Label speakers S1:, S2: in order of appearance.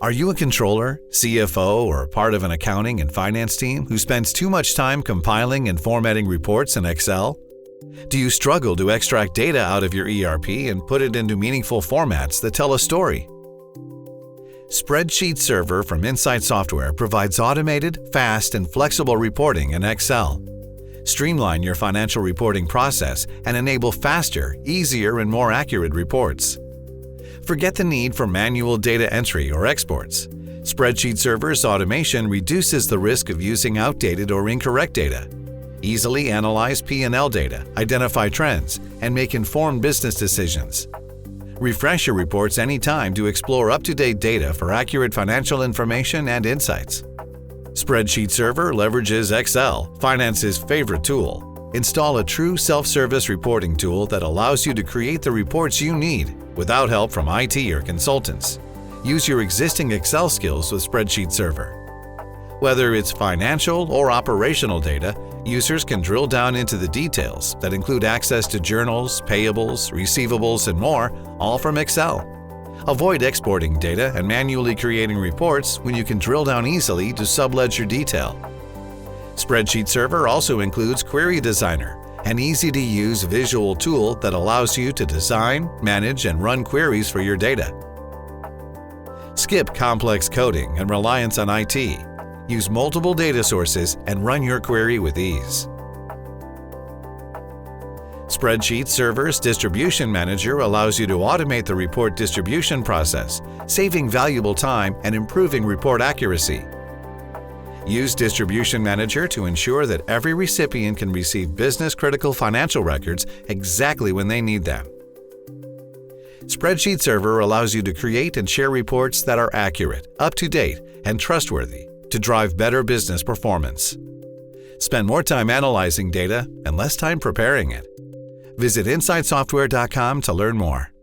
S1: Are you a controller, CFO, or part of an accounting and finance team who spends too much time compiling and formatting reports in Excel? Do you struggle to extract data out of your ERP and put it into meaningful formats that tell a story? Spreadsheet Server from Insight Software provides automated, fast, and flexible reporting in Excel. Streamline your financial reporting process and enable faster, easier, and more accurate reports. Forget the need for manual data entry or exports. Spreadsheet Server's automation reduces the risk of using outdated or incorrect data. Easily analyze P&L data, identify trends, and make informed business decisions. Refresh your reports anytime to explore up-to-date data for accurate financial information and insights. Spreadsheet Server leverages Excel, finance's favorite tool. Install a true self-service reporting tool that allows you to create the reports you need without help from IT or consultants. Use your existing Excel skills with Spreadsheet Server. Whether it's financial or operational data, users can drill down into the details that include access to journals, payables, receivables, and more, all from Excel. Avoid exporting data and manually creating reports when you can drill down easily to subledger detail. Spreadsheet Server also includes Query Designer, an easy-to-use visual tool that allows you to design, manage, and run queries for your data. Skip complex coding and reliance on IT. Use multiple data sources and run your query with ease. Spreadsheet Server's Distribution Manager allows you to automate the report distribution process, saving valuable time and improving report accuracy. Use Distribution Manager to ensure that every recipient can receive business-critical financial records exactly when they need them. Spreadsheet Server allows you to create and share reports that are accurate, up-to-date, and trustworthy to drive better business performance. Spend more time analyzing data and less time preparing it. Visit insightsoftware.com to learn more.